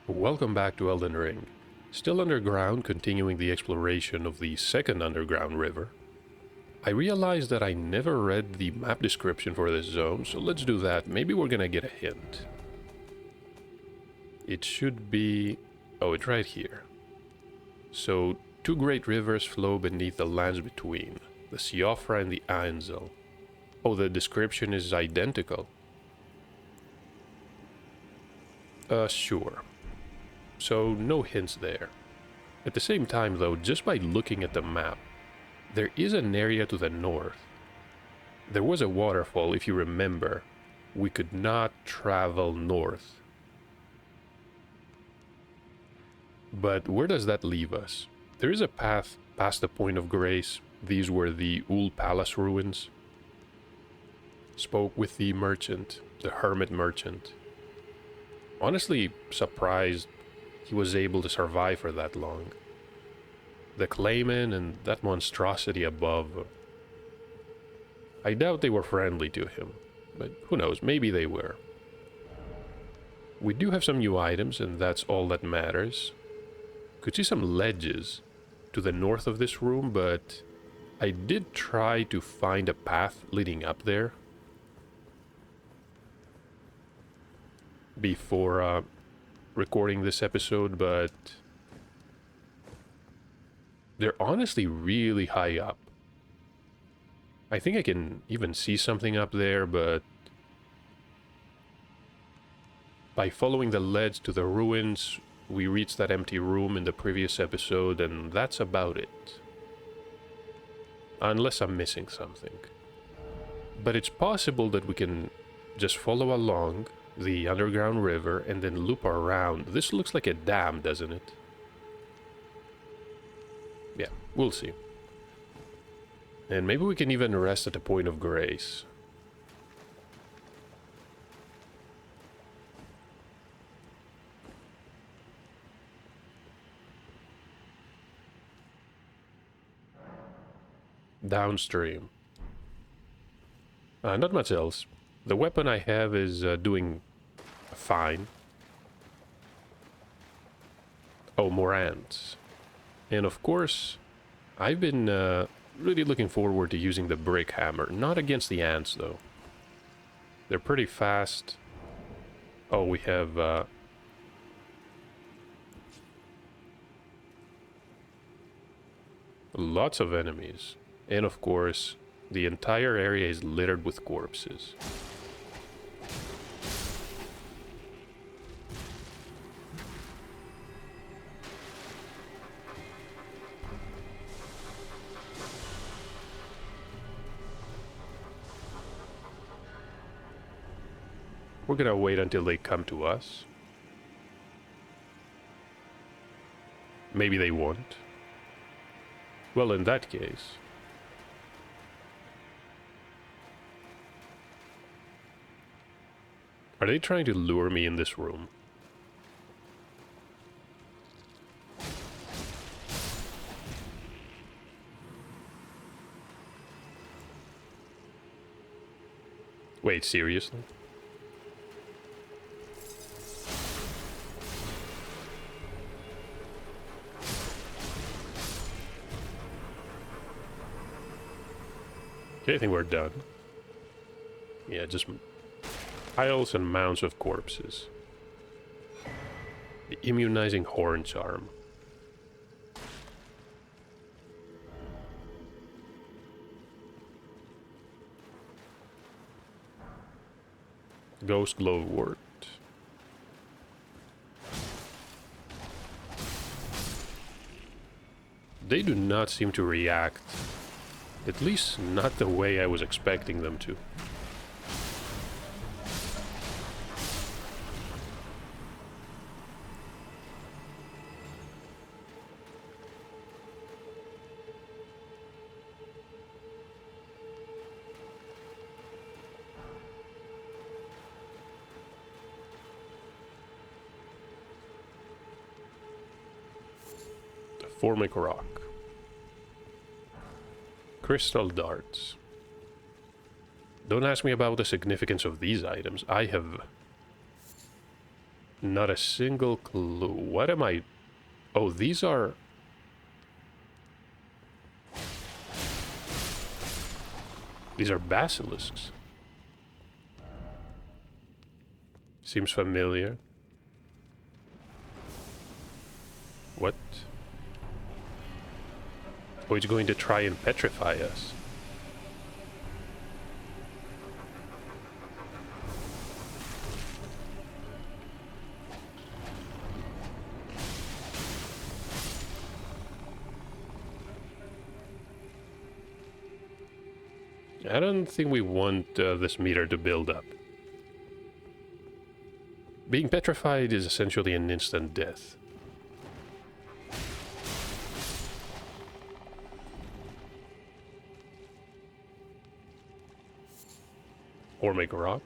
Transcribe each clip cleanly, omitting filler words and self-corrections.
Welcome back to Elden Ring. Still underground, continuing the exploration of the second underground river. I realized that I never read the map description for this zone, so let's do that. Maybe we're gonna get a hint. It should be... oh, it's right here. So, two great rivers flow beneath the lands between, the Siofra and the Ainzel. Oh, the description is identical. Sure. So, no hints there. At the same time, though, just by looking at the map, there is an area to the north. There was a waterfall, if you remember. We could not travel north. But where does that leave us? There is a path past the Point of Grace. These were the Ul Palace ruins. Spoke with the merchant, the hermit merchant. Honestly, surprised he was able to survive for that long. The Clayman and that monstrosity above. I doubt they were friendly to him, but who knows, maybe they were. We do have some new items, and that's all that matters. Could see some ledges to the north of this room, but I did try to find a path leading up there before recording this episode, but they're honestly really high up. I think I can even see something up there, but by following the ledge to the ruins, we reached that empty room in the previous episode, and that's about it. Unless I'm missing something. But it's possible that we can just follow along the underground river and then loop around. This looks like a dam, doesn't it? Yeah, we'll see. And maybe we can even rest at the Point of Grace. Downstream. Not much else. The weapon I have is doing fine. Oh, more ants. And of course, I've been really looking forward to using the brick hammer. Not against the ants, though. They're pretty fast. Oh, we have... lots of enemies. And of course, the entire area is littered with corpses. We're gonna wait until they come to us. Maybe they won't. Well, in that case... are they trying to lure me in this room? Wait, seriously? Okay, I think we're done. Yeah, just piles and mounds of corpses. The immunizing horn charm. Ghost glowwort. They do not seem to react. At least not the way I was expecting them to. Formic rock. Crystal darts. Don't ask me about the significance of these items. I have Not a single clue. What am I... Oh, these are... These are basilisks. Seems familiar. What? Oh, it's going to try and petrify us. I don't think we want this meter to build up. Being petrified is essentially an instant death. Or make rock.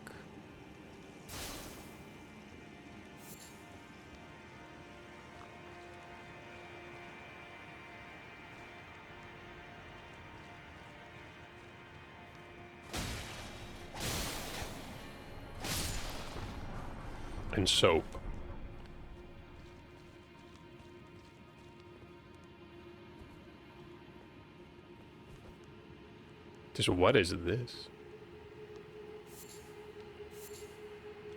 And soap. Just what is this?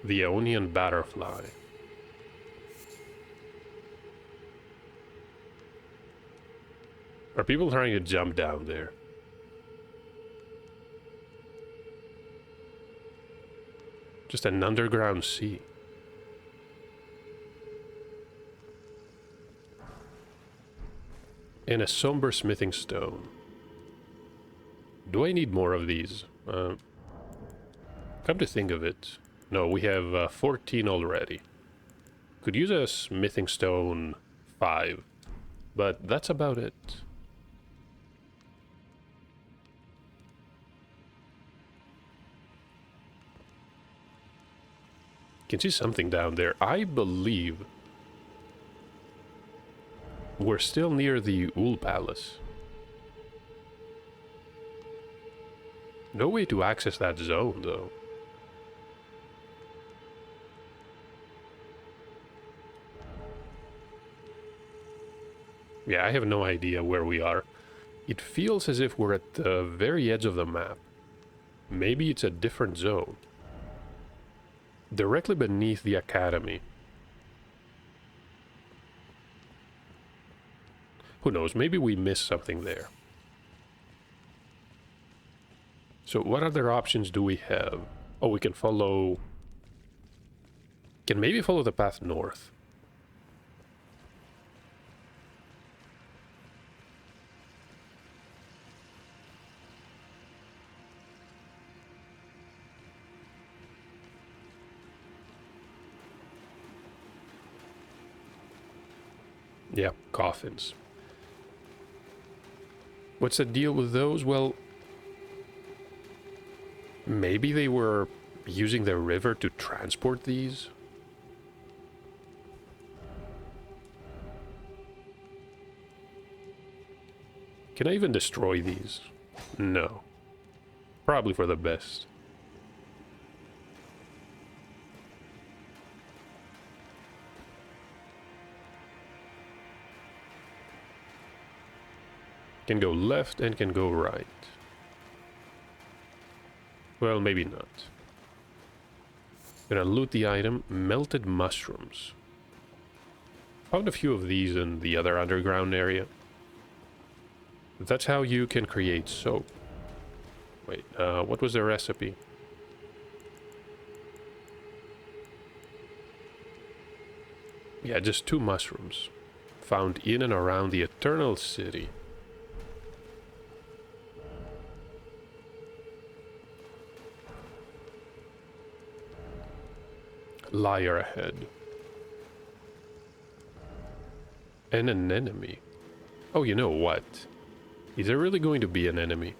The Aeonian butterfly. Are people trying to jump down there? Just an underground sea. And a somber smithing stone. Do I need more of these? Come to think of it. No, we have 14 already. Could use a smithing stone 5. But that's about it. Can see something down there. I believe we're still near the Ul Palace. No way to access that zone, though. Yeah, I have no idea where we are. It feels as if we're at the very edge of the map. Maybe it's a different zone. Directly beneath the academy. Who knows, maybe we missed something there. So what other options do we have? Oh, we can follow... Can maybe follow the path north. Yeah, coffins. What's the deal with those? Well, maybe they were using the river to transport these? Can I even destroy these? No. Probably for the best. Can go left and can go right. Well, maybe not. Gonna loot the item, melted mushrooms. Found a few of these in the other underground area. That's how you can create soap. Wait, what was the recipe? Yeah, just 2 mushrooms. Found in and around the Eternal City. Liar ahead. And an enemy. Oh, you know what? Is there really going to be an enemy?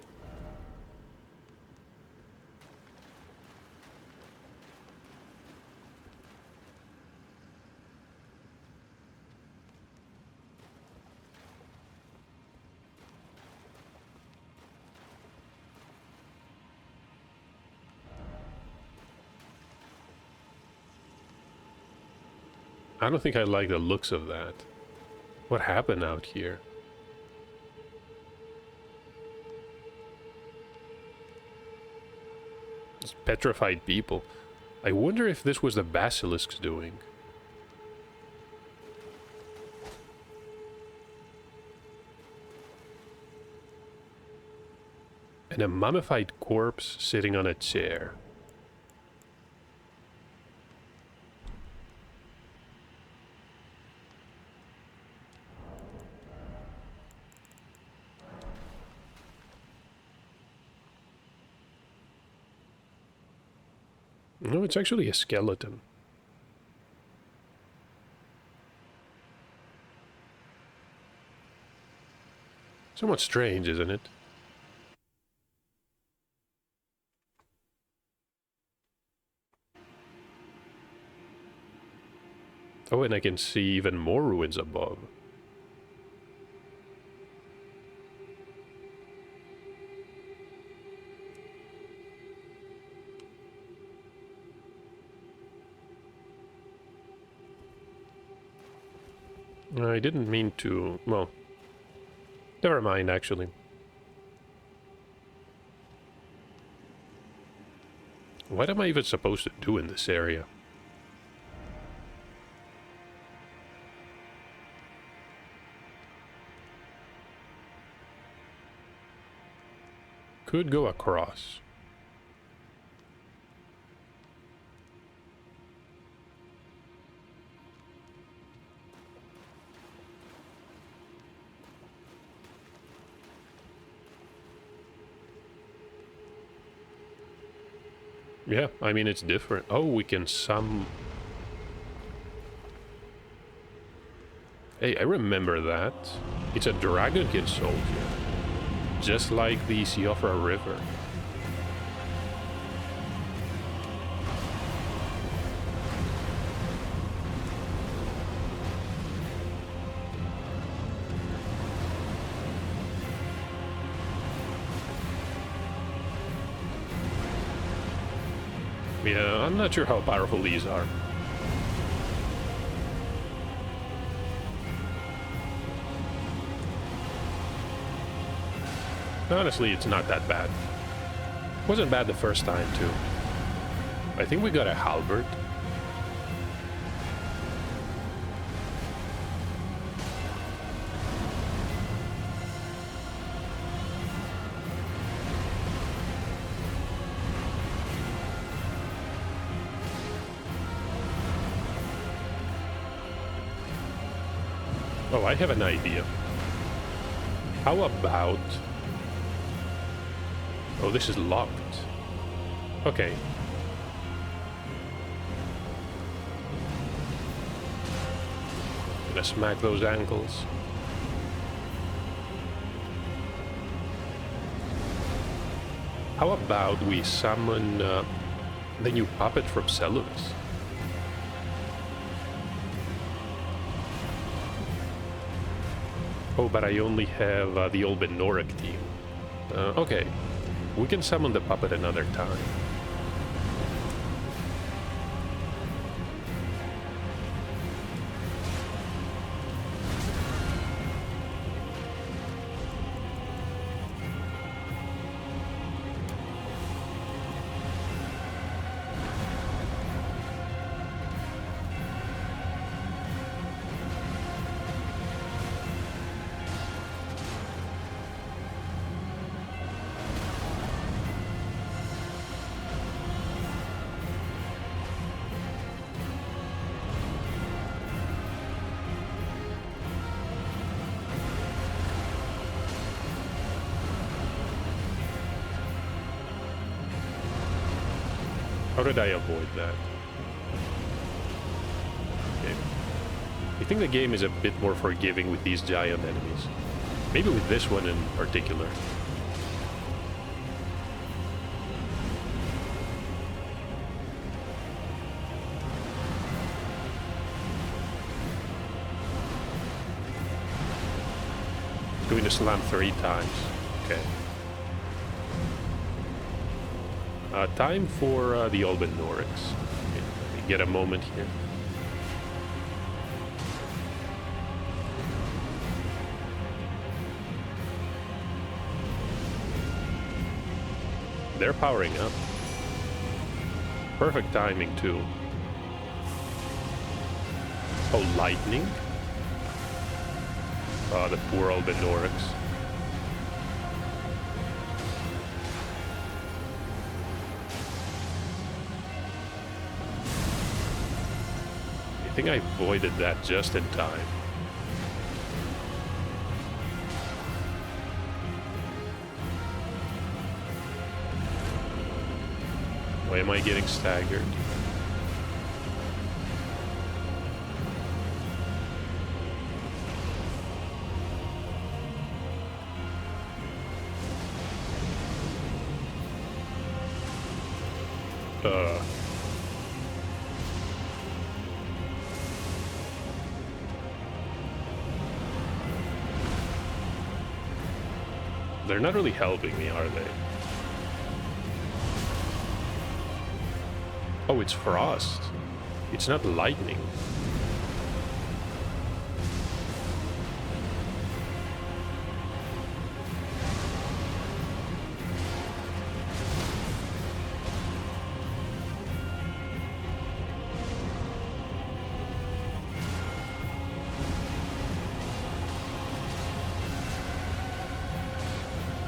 I don't think I like the looks of that. What happened out here? It's petrified people. I wonder if this was the basilisk's doing. And a mummified corpse sitting on a chair. No, it's actually a skeleton. Somewhat strange, isn't it? Oh, and I can see even more ruins above. I didn't mean to... well, never mind, actually. What am I even supposed to do in this area? Could go across. Yeah, I mean, it's different. Oh, we can Hey, I remember that. It's a Dragonkin soldier. Just like the Siofra River. Yeah, I'm not sure how powerful these are. Honestly, it's not that bad. Wasn't bad the first time, too. I think we got a halberd. Oh, I have an idea. How about... oh, this is locked. Okay. Gonna smack those ankles. How about we summon the new puppet from Seluvis? Oh, but I only have the old Benoric team. Okay. We can summon the puppet another time. How did I avoid that? Okay. I think the game is a bit more forgiving with these giant enemies. Maybe with this one in particular. Going to slam 3 times. Okay. Time for the Alban Norix. Okay, let me get a moment here. They're powering up. Perfect timing, too. Oh, lightning? Oh, the poor old Bendorix. I think I avoided that just in time. Why am I getting staggered? They're not really helping me, are they? Oh, it's frost. It's not lightning.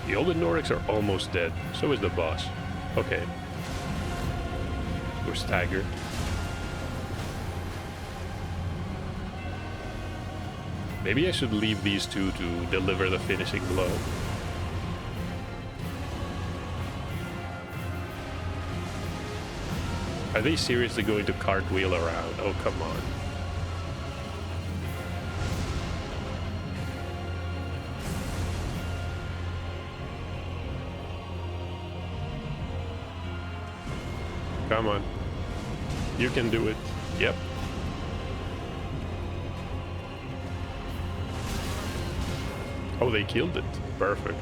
The old Norics are almost dead. So is the boss. Okay. We're staggered. Maybe I should leave these two to deliver the finishing blow. Are they seriously going to cartwheel around? Oh, come on. Come on. You can do it. Yep. Oh, they killed it. Perfect.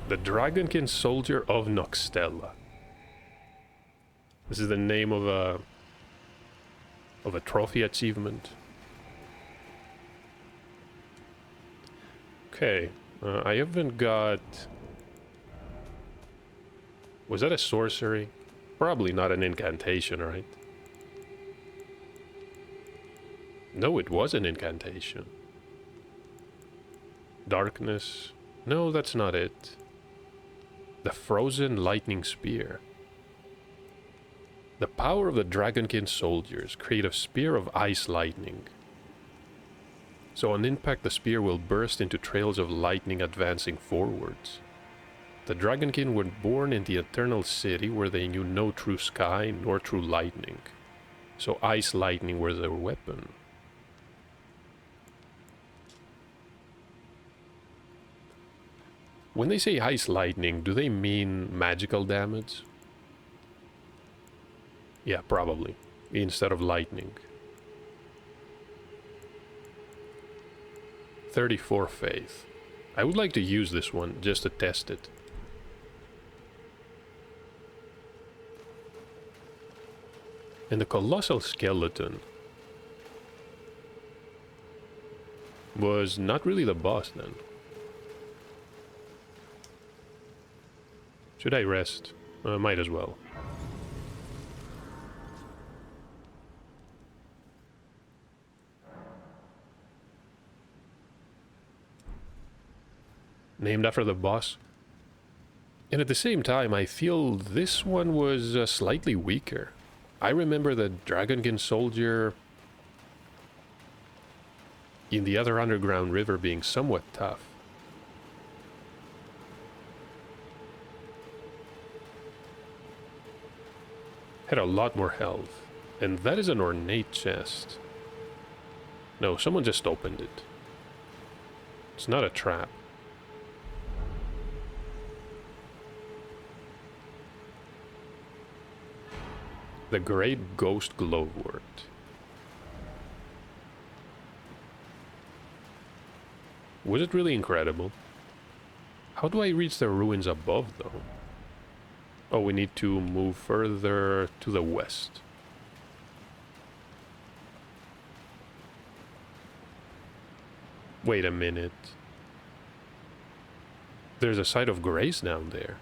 The Dragonkin Soldier of Nokstella. This is the name of a trophy achievement. Okay. I haven't got... Was that a sorcery? Probably not an incantation, right? No, it was an incantation. Darkness. No, that's not it. The Frozen Lightning Spear. The power of the Dragonkin soldiers create a spear of ice lightning. So on impact, the spear will burst into trails of lightning advancing forwards. The Dragonkin were born in the Eternal City where they knew no true sky nor true lightning. So ice lightning was their weapon. When they say ice lightning, do they mean magical damage? Yeah, probably. Instead of lightning. 34 faith. I would like to use this one just to test it. And the Colossal Skeleton was not really the boss then. Should I rest? Might as well. Named after the boss. And at the same time, I feel this one was slightly weaker. I remember the Dragonkin soldier in the other underground river being somewhat tough. Had a lot more health. And that is an ornate chest. No, someone just opened it. It's not a trap. The Great Ghost Glowwort. Was it really incredible? How do I reach the ruins above, though? Oh, we need to move further to the west. Wait a minute. There's a site of grace down there.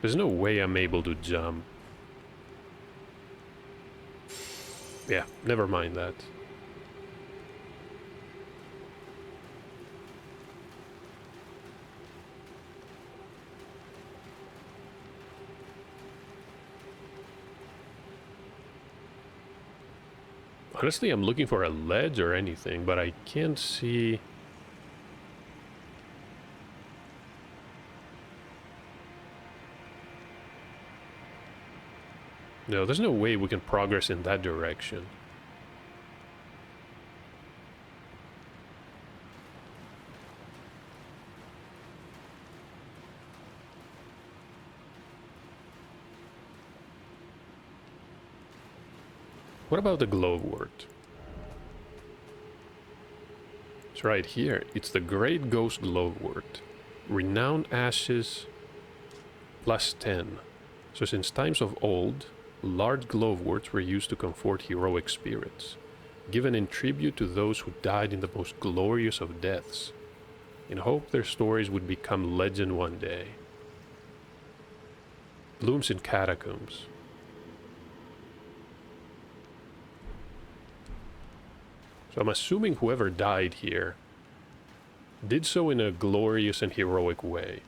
There's no way I'm able to jump. Yeah, never mind that. Honestly, I'm looking for a ledge or anything, but I can't see... No, there's no way we can progress in that direction. What about the glowwort? It's right here. It's the Great Ghost Glowwort. Renowned Ashes plus 10. So since times of old, large glowworts were used to comfort heroic spirits, given in tribute to those who died in the most glorious of deaths, in hope their stories would become legend one day. Blooms in catacombs. So I'm assuming whoever died here did so in a glorious and heroic way.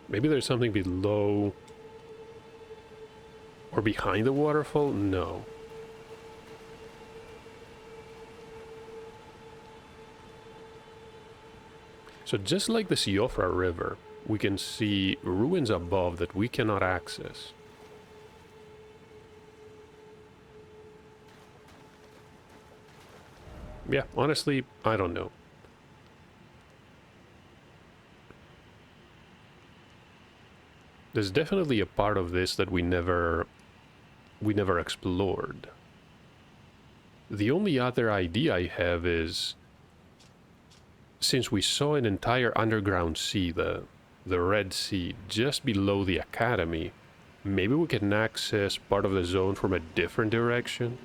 Maybe there's something below or behind the waterfall? No. So just like the Siofra River, we can see ruins above that we cannot access. Yeah, honestly, I don't know. There's definitely a part of this that we never explored. The only other idea I have is, since we saw an entire underground sea, the Red Sea, just below the Academy, maybe we can access part of the zone from a different direction?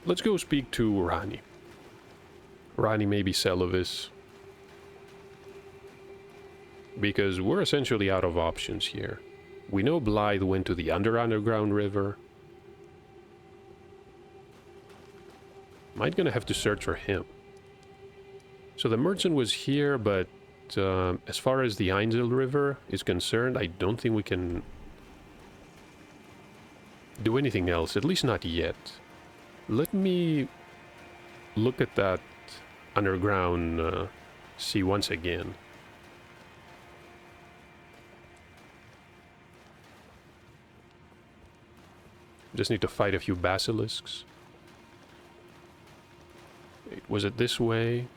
Let's go speak to Rani. Rani, maybe Seluvis. Because we're essentially out of options here. We know Blythe went to the underground river. Might gonna have to search for him. So the merchant was here, but as far as the Einzel River is concerned, I don't think we can do anything else, at least not yet. Let me look at that underground sea once again. Just need to fight a few basilisks. Wait, was it this way?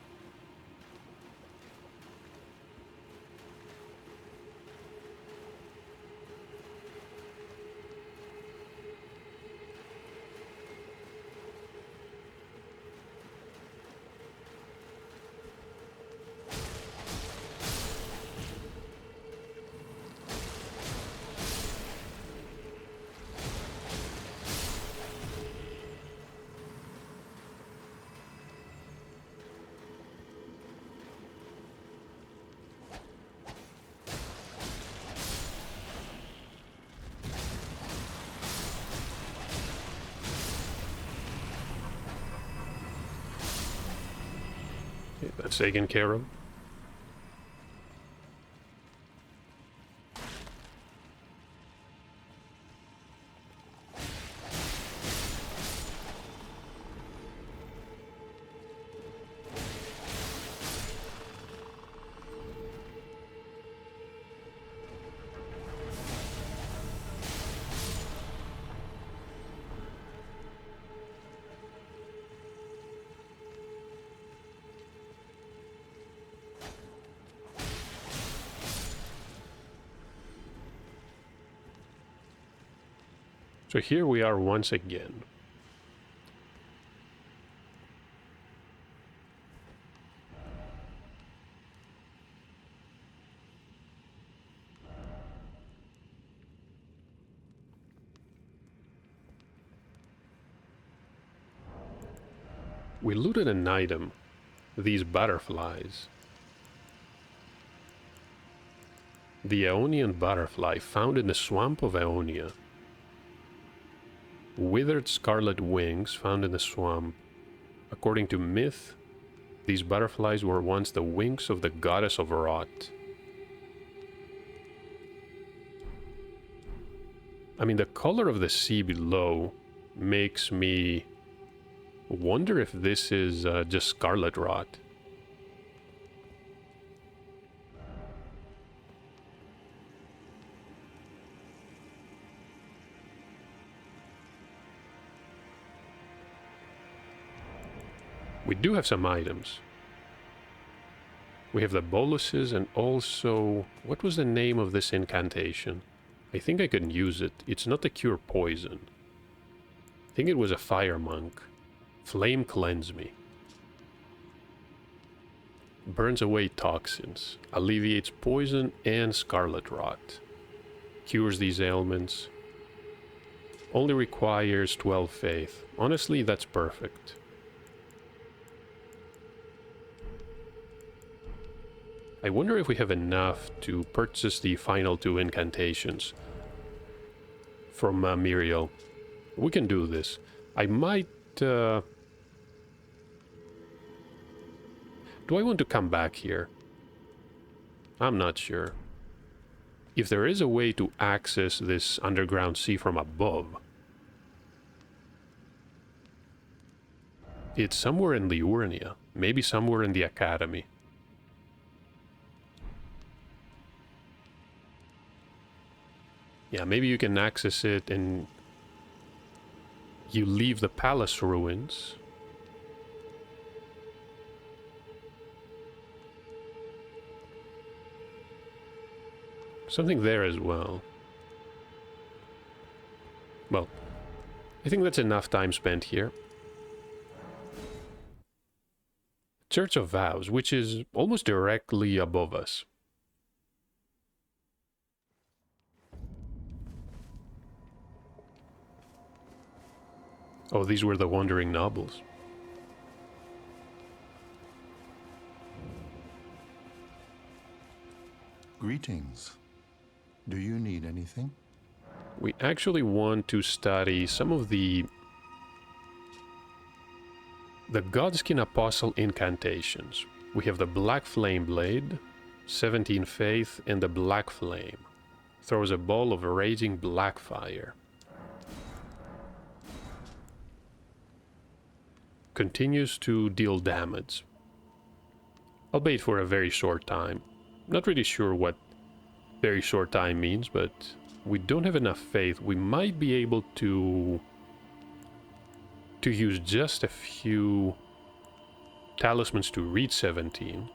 Okay, that's taken care of. So here we are once again. We looted an item, these butterflies. The Aeonian butterfly found in the swamp of Aeonia. Withered scarlet wings found in the swamp. According to myth, these butterflies were once the wings of the goddess of rot. I mean, the color of the sea below makes me wonder if this is just scarlet rot. We do have some items. We have the boluses and also... What was the name of this incantation? I think I can use it. It's not to cure poison. I think it was a fire monk. Flame cleanse me. Burns away toxins. Alleviates poison and scarlet rot. Cures these ailments. Only requires 12 faith. Honestly, that's perfect. I wonder if we have enough to purchase the final 2 incantations from Miriel. We can do this. I might... Do I want to come back here? I'm not sure. If there is a way to access this underground sea from above... It's somewhere in Liurnia. Maybe somewhere in the Academy. Yeah, maybe you can access it and you leave the palace ruins. Something there as well. Well, I think that's enough time spent here. Church of Vows, which is almost directly above us. Oh, these were the wandering nobles. Greetings. Do you need anything? We actually want to study some of the Godskin Apostle incantations. We have the Black Flame Blade, 17 Faith, and the Black Flame. Throws a ball of raging black fire. Continues to deal damage. Albeit for a very short time. Not really sure what very short time means, but we don't have enough faith. We might be able to use just a few talismans to reach 17.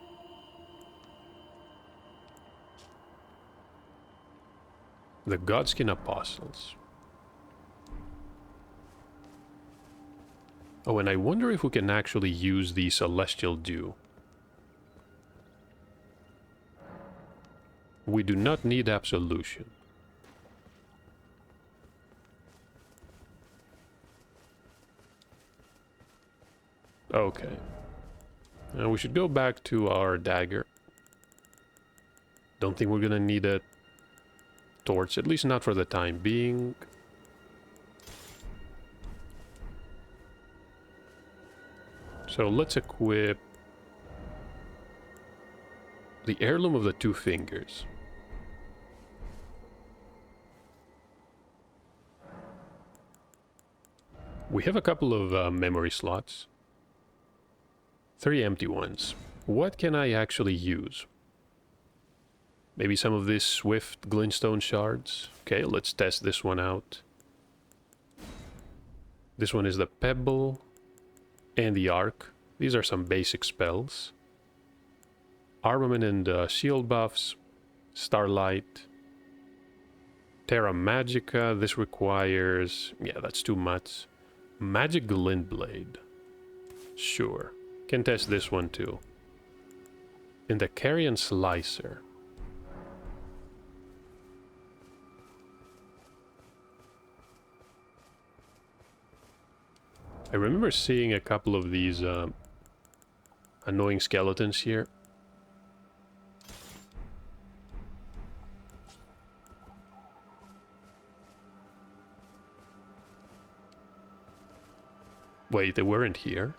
The Godskin Apostles. Oh, and I wonder if we can actually use the Celestial Dew. We do not need Absolution. Okay. Now we should go back to our dagger. Don't think we're gonna need a torch, at least not for the time being. So let's equip the Heirloom of the Two Fingers. We have a couple of memory slots. 3 empty ones. What can I actually use? Maybe some of these Swift Glintstone shards. Okay, let's test this one out. This one is the Pebble and the Arc. These are some basic spells. Armament and shield buffs. Starlight. Terra Magica, this requires... yeah, that's too much. Magic Glint Blade. Sure. Can test this one too. And the Carrion Slicer. I remember seeing a couple of these annoying skeletons here. Wait, they weren't here?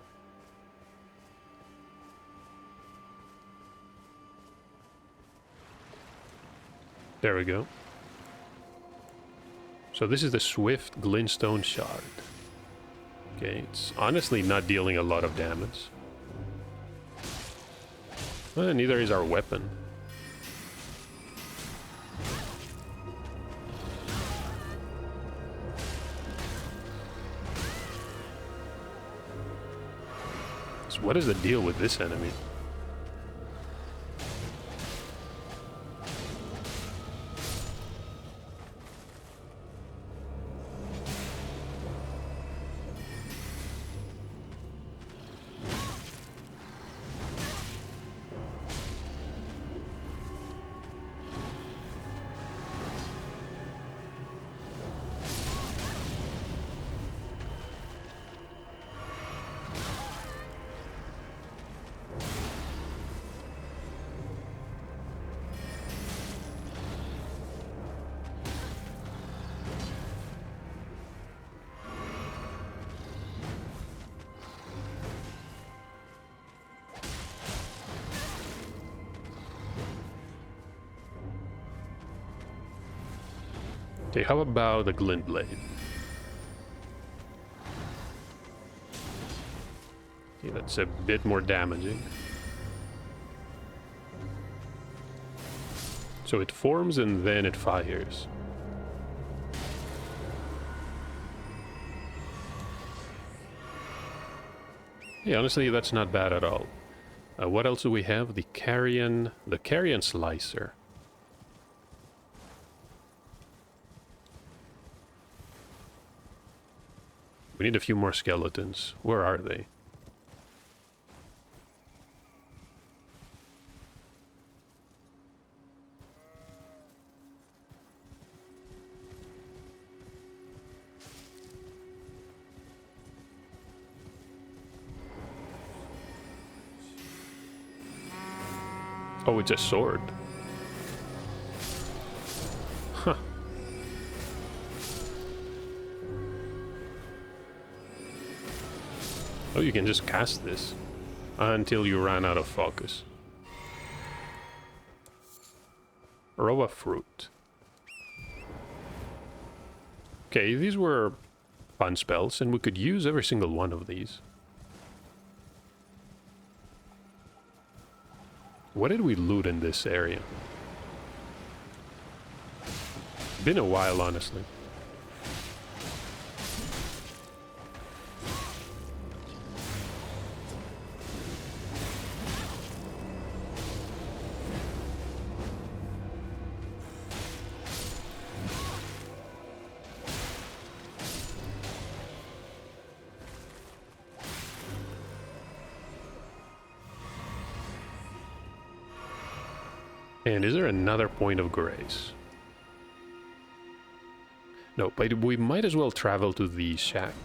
There we go. So this is the Swift Glintstone Shard. Okay, it's honestly not dealing a lot of damage. Well, neither is our weapon. So what is the deal with this enemy? Okay, how about the Glint Blade? Okay, that's a bit more damaging. So it forms and then it fires. Yeah, honestly, that's not bad at all. What else do we have? The Carrion Slicer. We need a few more skeletons. Where are they? Oh, it's a sword. Huh. Oh, you can just cast this until you run out of focus. Row of fruit. Okay, these were fun spells, and we could use every single one of these. What did we loot in this area? Been a while, honestly. And is there another point of grace? No, but we might as well travel to the shack.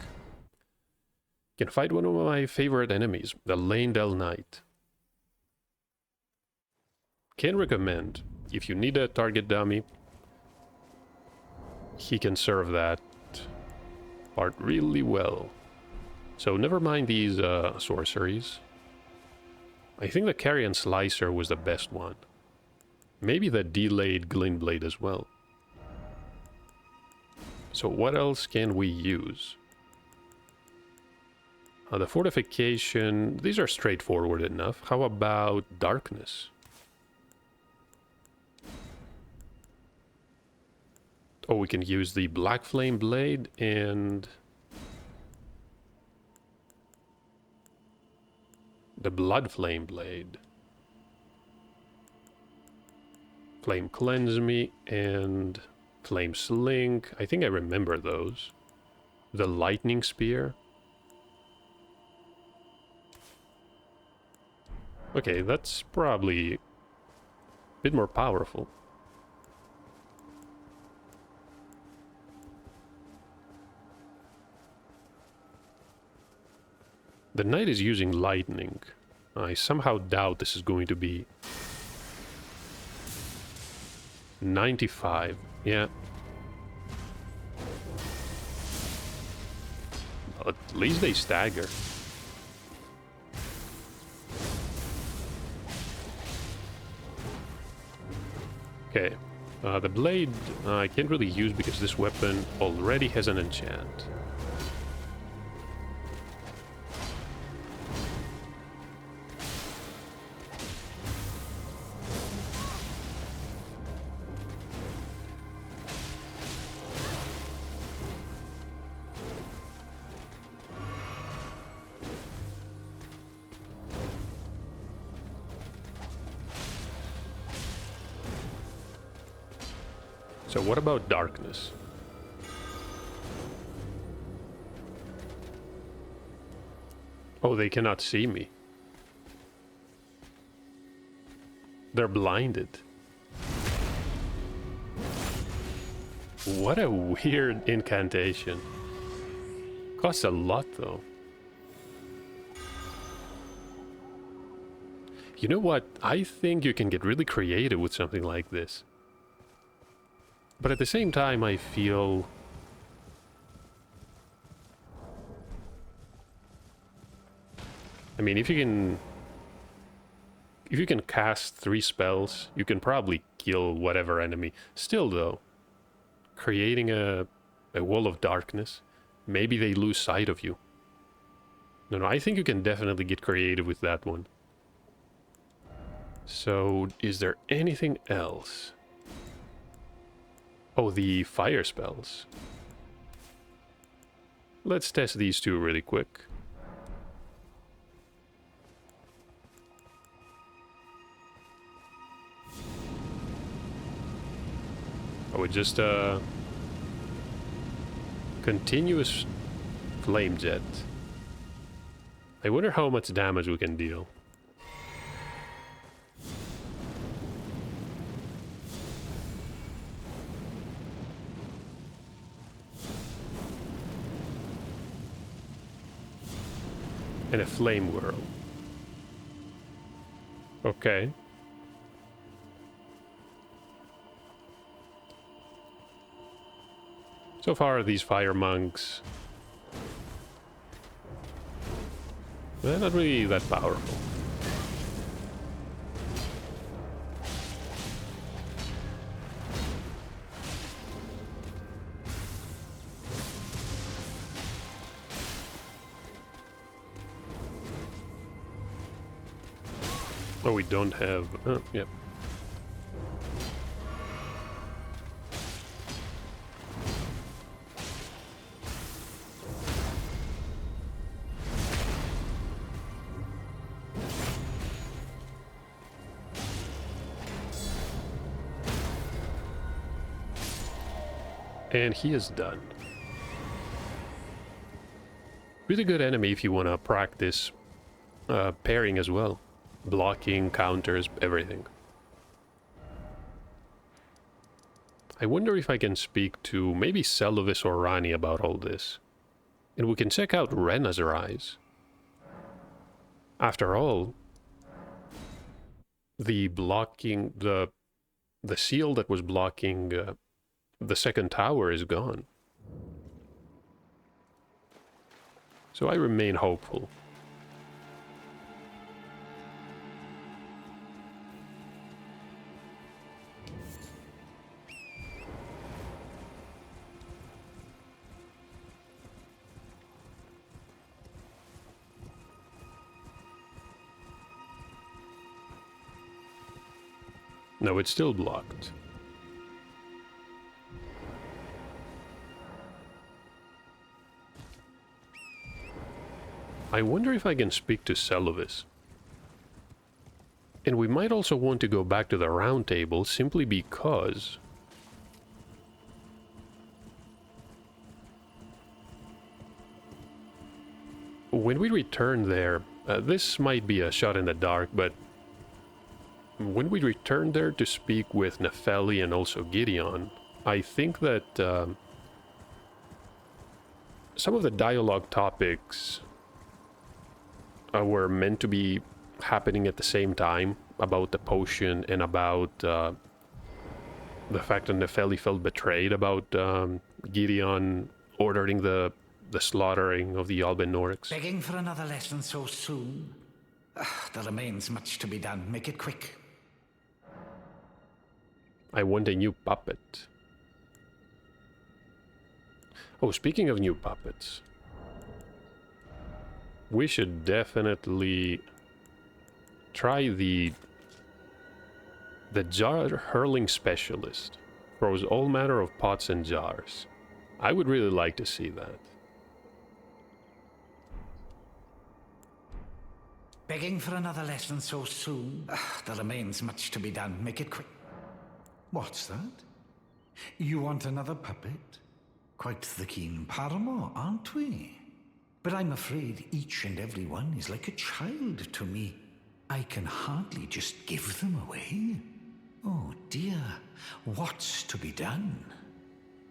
Can fight one of my favorite enemies, the Leyndell Knight. Can recommend, if you need a target dummy, he can serve that part really well. So never mind these sorceries. I think the Carrion Slicer was the best one. Maybe the delayed Glint Blade as well. So what else can we use? The fortification, these are straightforward enough. How about darkness? Oh, we can use the Black Flame Blade and the Blood Flame Blade. Flame Cleanse Me and Flame Sling. I think I remember those. The Lightning Spear. Okay, that's probably a bit more powerful. The knight is using lightning. I somehow doubt this is going to be 95. Yeah. Well, at least they stagger. Okay. The blade I can't really use because this weapon already has an enchant. So what about darkness? Oh, they cannot see me. They're blinded. What a weird incantation. Costs a lot, though. You know what? I think you can get really creative with something like this. But at the same time, I feel... I mean, if you can cast 3 spells, you can probably kill whatever enemy. Still, though, creating a wall of darkness, maybe they lose sight of you. No, I think you can definitely get creative with that one. So, is there anything else? Oh, the fire spells. Let's test these two really quick. Oh, it's just a continuous flame jet. I wonder how much damage we can deal. And a flame whirl. Okay. So far, these fire monks, they're not really that powerful. Oh, we don't have... Oh, yep. And he is done. Really good enemy if you want to practice pairing as well. Blocking, counters, everything. I wonder if I can speak to maybe Seluvis or Rani about all this. And we can check out Rena's Rise. After all, the blocking, the seal that was blocking the second tower is gone. So I remain hopeful. No, it's still blocked. I wonder if I can speak to Seluvis. And we might also want to go back to the round table simply because when we return there, this might be a shot in the dark, but when we return there to speak with Nefeli and also Gideon, I think that some of the dialogue topics were meant to be happening at the same time, about the potion and about the fact that Nefeli felt betrayed, about Gideon ordering the slaughtering of the Albinorix. Begging for another lesson so soon? There remains much to be done. Make it quick. I want a new puppet. Oh, speaking of new puppets, we should definitely try the jar hurling specialist. Throws all manner of pots and jars. I would really like to see that. Begging for another lesson so soon? There remains much to be done. Make it quick. What's that? You want another puppet? Quite the keen paramour, aren't we? But I'm afraid each and every one is like a child to me. I can hardly just give them away. Oh dear, what's to be done?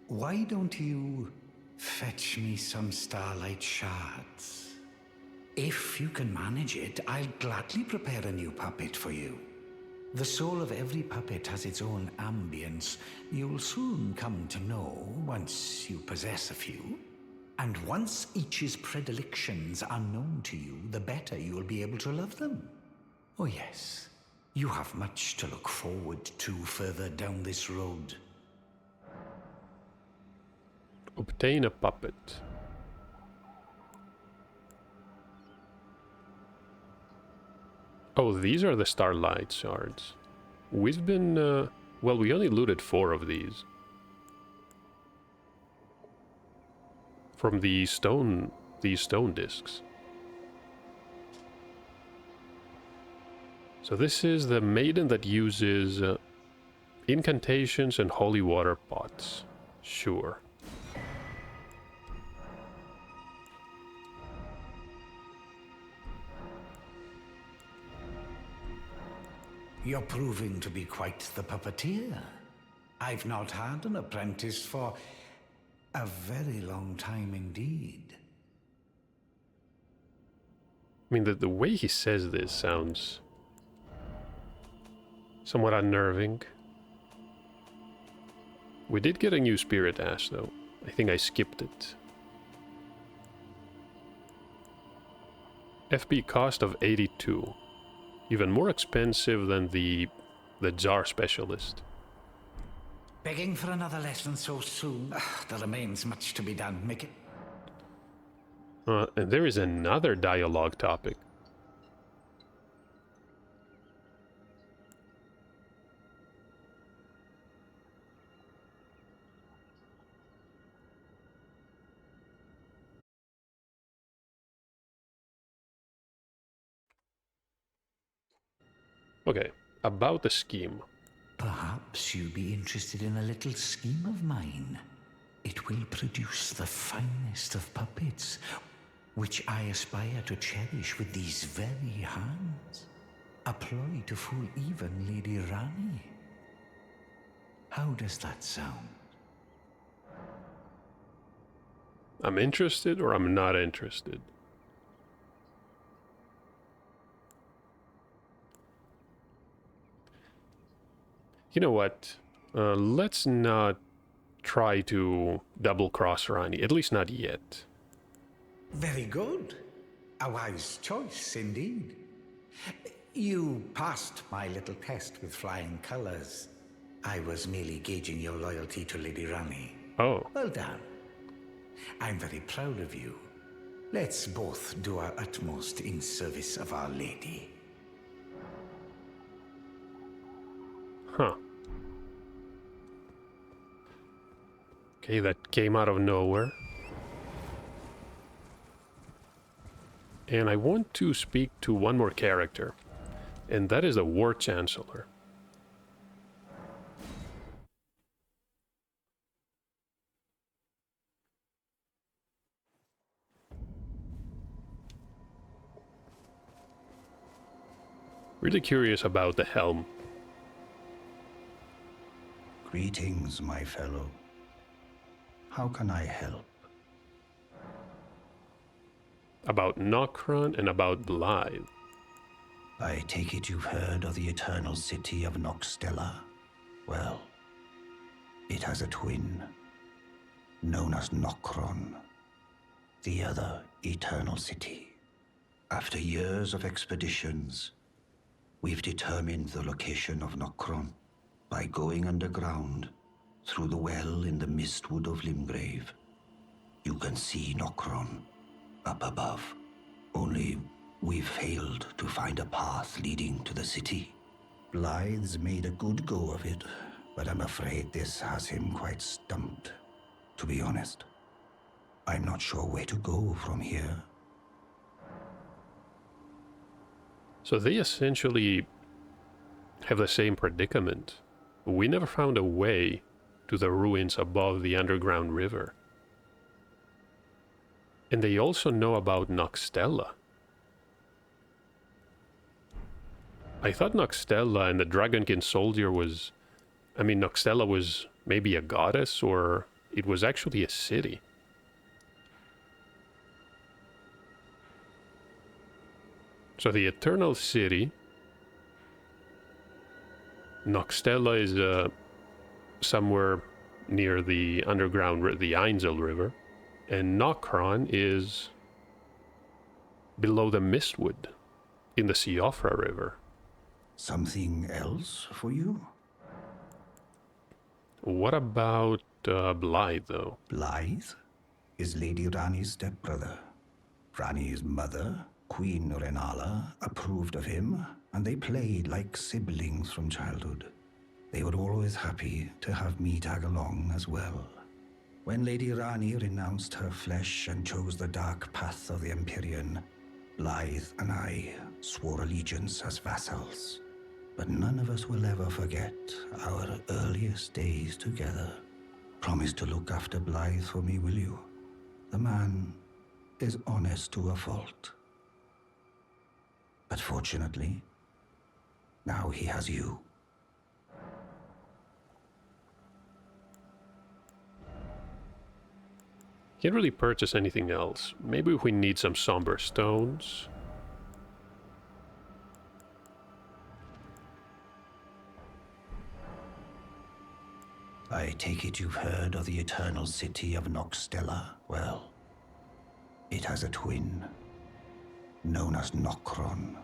Why don't you fetch me some starlight shards? If you can manage it, I'll gladly prepare a new puppet for you. The soul of every puppet has its own ambience. You'll soon come to know once you possess a few. And once each's predilections are known to you, the better you'll be able to love them. Oh yes, you have much to look forward to further down this road. Obtain a puppet. Oh, these are the starlight shards. We've been, well, we only looted 4 of these. From these stone discs. So this is the maiden that uses incantations and holy water pots. Sure. You're proving to be quite the puppeteer. I've not had an apprentice for a very long time indeed. I mean, the way he says this sounds somewhat unnerving. We did get a new spirit ash, though. I think I skipped it. FP cost of 82. Even more expensive than the jar specialist. Begging for another lesson so soon? There remains much to be done. Make it... And there is another dialogue topic. Okay, about the scheme. Perhaps you'd be interested in a little scheme of mine. It will produce the finest of puppets, which I aspire to cherish with these very hands. A ploy to fool even Lady Rani. How does that sound? I'm interested or I'm not interested. You know what? Let's not try to double-cross Rani, at least not yet. Very good. A wise choice, indeed. You passed my little test with flying colors. I was merely gauging your loyalty to Lady Rani. Oh. Well done. I'm very proud of you. Let's both do our utmost in service of Our Lady. Huh. Okay, that came out of nowhere. And I want to speak to one more character, and that is the War Chancellor. Really curious about the helm. Greetings, my fellow. How can I help? About Nokron and about Blythe. I take it you've heard of the eternal city of Nokstella. Well, it has a twin, known as Nokron, the other eternal city. After years of expeditions, we've determined the location of Nokron by going underground through the well in the Mistwood of Limgrave. You can see Nokron up above. Only we've failed to find a path leading to the city. Blythe's made a good go of it, but I'm afraid this has him quite stumped. To be honest, I'm not sure where to go from here. So they essentially have the same predicament. We never found a way to the ruins above the underground river. And they also know about Nokstella. I thought Nokstella and the Dragonkin soldier was... I mean, Nokstella was maybe a goddess, or it was actually a city. So the Eternal City... Nokstella is somewhere near the underground, the Ainsel River. And Nokron is below the Mistwood, in the Siofra River. Something else for you? What about Blythe, though? Blythe is Lady Rani's stepbrother. Rani's mother, Queen Renala, approved of him, and they played like siblings from childhood. They were always happy to have me tag along as well. When Lady Rani renounced her flesh and chose the dark path of the Empyrean, Blythe and I swore allegiance as vassals. But none of us will ever forget our earliest days together. Promise to look after Blythe for me, will you? The man is honest to a fault. But fortunately, now he has you. Can't really purchase anything else. Maybe if we need some somber stones. I take it you've heard of the eternal city of Nokstella. Well, it has a twin, known as Nokron,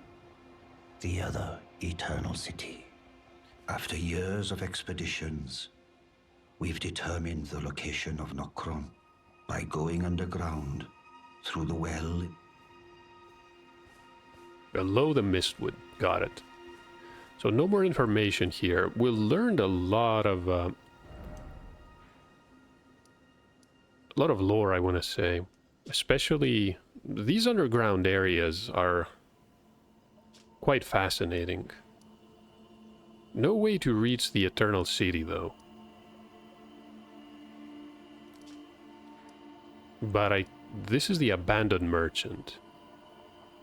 the other eternal city. After years of expeditions, we've determined the location of Nokron by going underground through the well. Below the Mistwood. Got it. So no more information here. We learned a lot of lore, I want to say. Especially these underground areas are quite fascinating. No way to reach the Eternal City, though. But this is the abandoned merchant.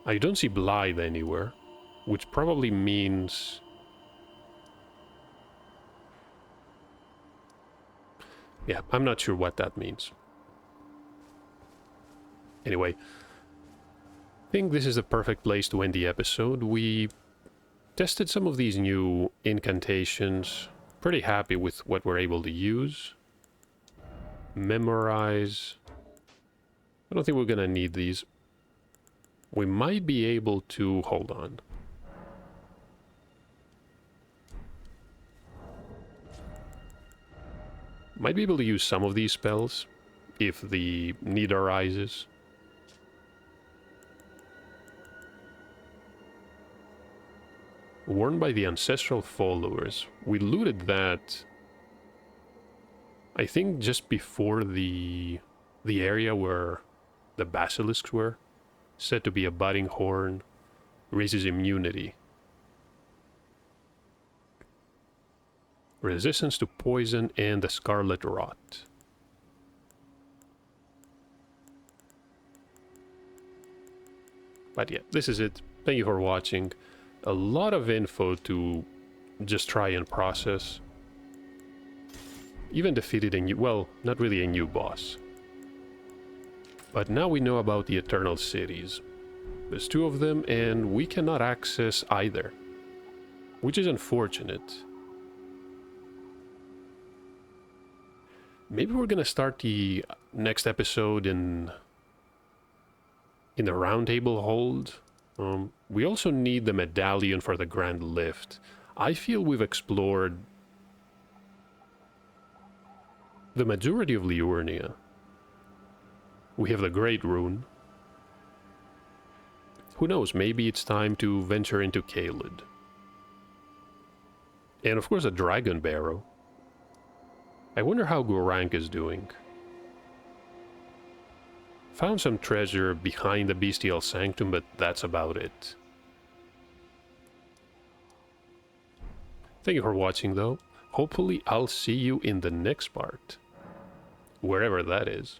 I don't see Blythe anywhere, which probably means... yeah, I'm not sure what that means. Anyway, I think this is the perfect place to end the episode. We tested some of these new incantations. Pretty happy with what we're able to use. Memorize. I don't think we're gonna need these. We might be able to... hold on. Might be able to use some of these spells if the need arises. Worn by the ancestral followers. We looted that, I think, just before the area where the basilisks were. Said to be a budding horn. Raises immunity. Resistance to poison and the scarlet rot. But yeah, this is it. Thank you for watching. A lot of info to just try and process. Even defeated a new, well, not really a new boss. But now we know about the Eternal Cities. There's 2 of them and we cannot access either, which is unfortunate. Maybe we're gonna start the next episode in the Round Table Hold. We also need the medallion for the Grand Lift. I feel we've explored the majority of Liurnia. We have the Great Rune. Who knows, maybe it's time to venture into Caelid. And of course a Dragon Barrow. I wonder how Gorank is doing. Found some treasure behind the Bestial Sanctum, but that's about it. Thank you for watching though. Hopefully I'll see you in the next part. Wherever that is.